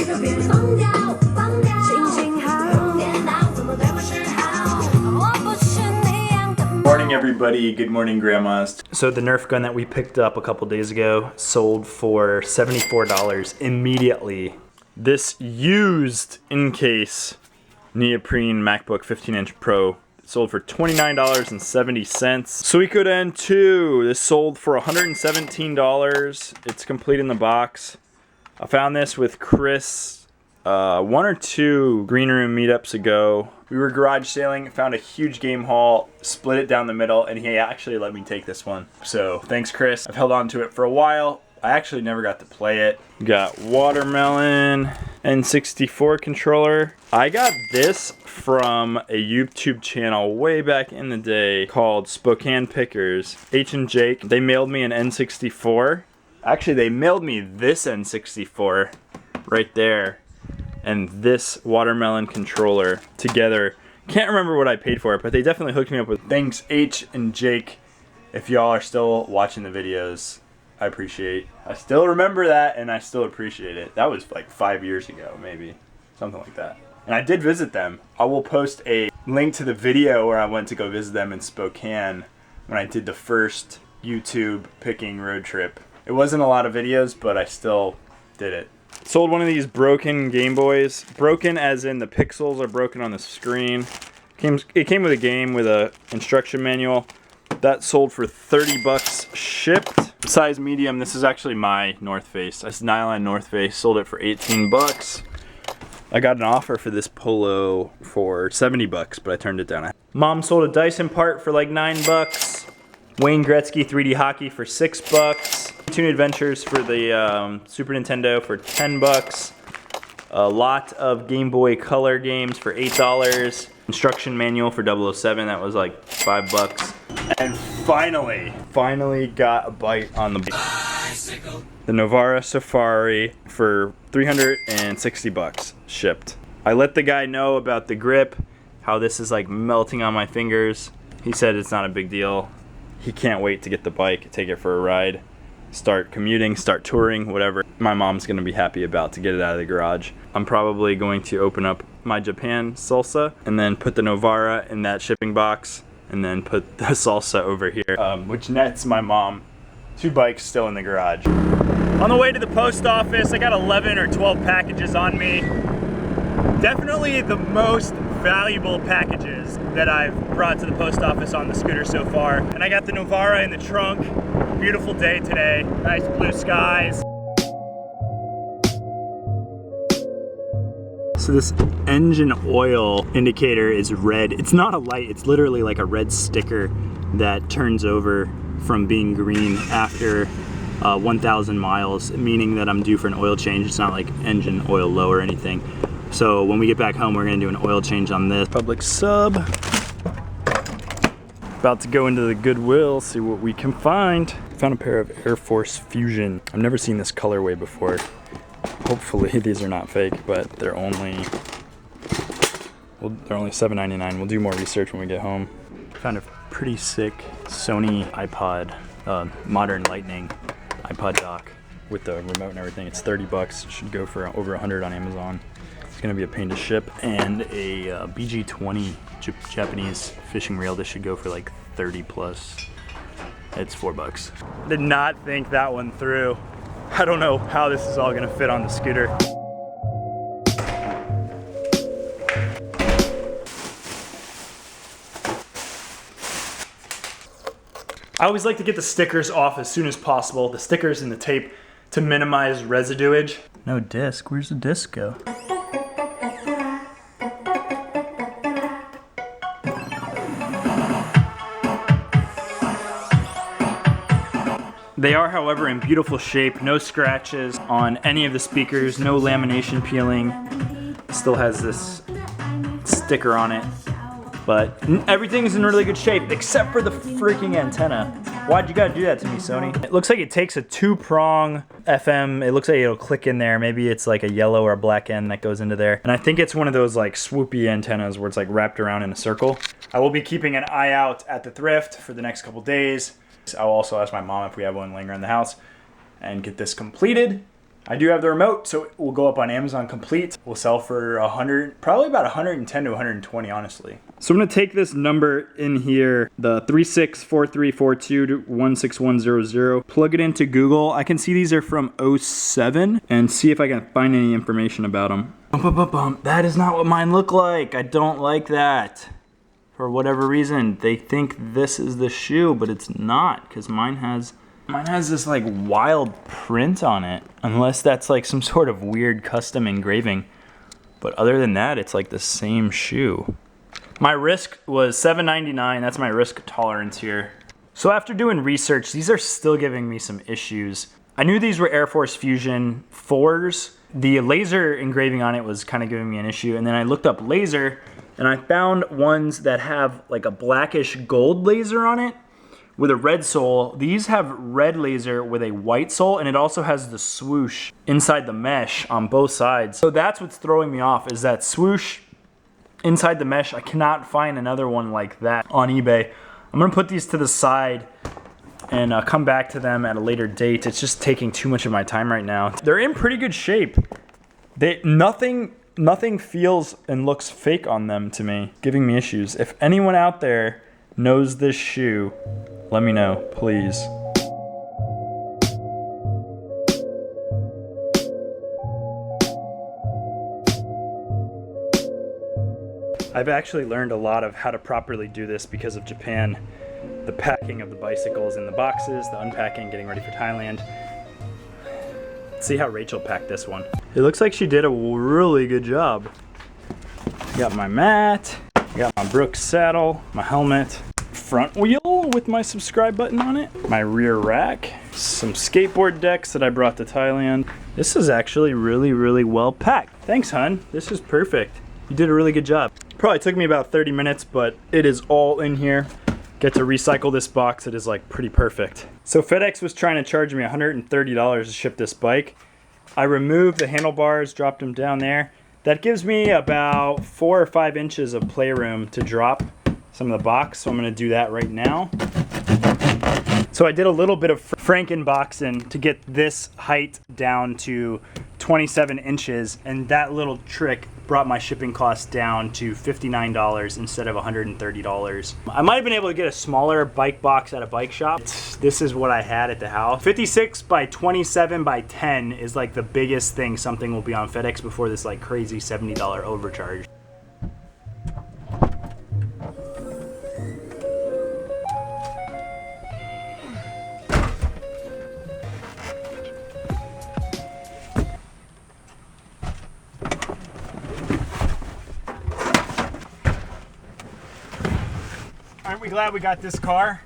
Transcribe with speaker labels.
Speaker 1: Morning everybody, good morning grandmas. So the Nerf gun that we picked up a couple days ago sold for $74 immediately. This used in case neoprene MacBook 15-inch Pro sold for $29.70. SUIKODEN II, this sold for $117. It's complete in the box. I found this with Chris 1 or 2 green room meetups ago. We were garage sailing, found a huge game haul, split it down the middle, and he actually let me take this one. So thanks Chris. I've held on to it for a while. I actually never got to play it. Got watermelon N64 controller. I got this from a YouTube channel way back in the day called Spokane Pickers. H and Jake, they mailed me an N64. Actually, they mailed me this N64 right there and this watermelon controller together. Can't remember what I paid for it, but they definitely hooked me up with. Thanks H and Jake. If y'all are still watching the videos, I appreciate. I still remember that and I still appreciate it. That was like 5 years ago, maybe. Something like that. And I did visit them. I will post a link to the video where I went to go visit them in Spokane when I did the first YouTube picking road trip. It wasn't a lot of videos, but I still did it. Sold one of these broken Game Boys. Broken as in the pixels are broken on the screen. It came with a game with a instruction manual. That sold for 30 bucks shipped. Size medium, this is actually my North Face. This nylon North Face, sold it for 18 bucks. I got an offer for this polo for 70 bucks, but I turned it down. Mom sold a Dyson part for like 9 bucks. Wayne Gretzky 3D hockey for 6 bucks. Toon Adventures for the Super Nintendo for 10 bucks. A lot of Game Boy Color games for $8. Instruction manual for 007, that was like 5 bucks. And finally got a bite on the bicycle. The Novara Safari for 360 bucks shipped. I let the guy know about the grip, how this is like melting on my fingers. He said it's not a big deal. He can't wait to get the bike, take it for a ride, start commuting, start touring, whatever. My mom's gonna be happy about to get it out of the garage. I'm probably going to open up my Japan salsa and then put the Novara in that shipping box and then put the salsa over here, which nets my mom 2 bikes still in the garage. On the way to the post office, I got 11 or 12 packages on me. Definitely the most valuable packages that I've brought to the post office on the scooter so far. And I got the Novara in the trunk. Beautiful day today, nice blue skies. So this engine oil indicator is red. It's not a light, it's literally like a red sticker that turns over from being green after 1,000 miles, meaning that I'm due for an oil change. It's not like engine oil low or anything. So when we get back home, we're gonna do an oil change on this. Public sub. About to go into the Goodwill, see what we can find. Found a pair of Air Force Fusion. I've never seen this colorway before. Hopefully these are not fake, but they're only $7.99. We'll do more research when we get home. Found a pretty sick Sony iPod, modern Lightning iPod dock with the remote and everything. It's 30 bucks. It should go for over 100 on Amazon. It's gonna be a pain to ship. And a BG20 Japanese fishing reel. This should go for like 30 plus. It's 4 bucks. Did not think that one through. I don't know how this is all gonna fit on the scooter. I always like to get the stickers off as soon as possible, the stickers and the tape, to minimize residuage. No disc, where's the disc go? They are, however, in beautiful shape, no scratches on any of the speakers, no lamination peeling. It still has this sticker on it, but everything's in really good shape except for the freaking antenna. Why'd you gotta do that to me, Sony? It looks like it takes a 2-prong FM. It looks like it'll click in there. Maybe it's like a yellow or a black end that goes into there. And I think it's one of those like swoopy antennas where it's like wrapped around in a circle. I will be keeping an eye out at the thrift for the next couple days. I'll also ask my mom if we have one laying around the house and get this completed. I do have the remote, so it will go up on Amazon complete. We'll sell for 100, probably about 110 to 120, honestly. So I'm gonna take this number in here, the 364342 to 16100, plug it into Google. I can see these are from 07 and see if I can find any information about them. That is not what mine look like. I don't like that. For whatever reason, they think this is the shoe, but it's not, because mine has this like wild print on it, unless that's like some sort of weird custom engraving. But other than that, it's like the same shoe. My risk was $7.99, that's my risk tolerance here. So after doing research, these are still giving me some issues. I knew these were Air Force Fusion 4s. The laser engraving on it was kind of giving me an issue, and then I looked up laser, and I found ones that have like a blackish gold laser on it with a red sole. These have red laser with a white sole, and it also has the swoosh inside the mesh on both sides. So that's what's throwing me off, is that swoosh inside the mesh. I cannot find another one like that on eBay. I'm gonna put these to the side and come back to them at a later date. It's just taking too much of my time right now. They're in pretty good shape. Nothing feels and looks fake on them to me, giving me issues. If anyone out there knows this shoe, let me know, please. I've actually learned a lot of how to properly do this because of Japan. The packing of the bicycles in the boxes, the unpacking, getting ready for Thailand. Let's see how Rachel packed this one. It looks like she did a really good job. Got my mat, got my Brooks saddle, my helmet, front wheel with my subscribe button on it, my rear rack, some skateboard decks that I brought to Thailand. This is actually really, really well packed. Thanks, hun. This is perfect. You did a really good job. Probably took me about 30 minutes, but it is all in here. Get to recycle this box. It is like pretty perfect. So FedEx was trying to charge me $130 to ship this bike. I removed the handlebars, dropped them down there. That gives me about 4 or 5 inches of playroom to drop some of the box, so I'm gonna do that right now. So I did a little bit of Frankenboxing to get this height down to 27 inches, and that little trick brought my shipping costs down to $59 instead of $130. I might have been able to get a smaller bike box at a bike shop. This is what I had at the house. 56 by 27 by 10 is like the biggest thing something will be on FedEx before this like crazy $70 overcharge. Aren't we glad we got this car?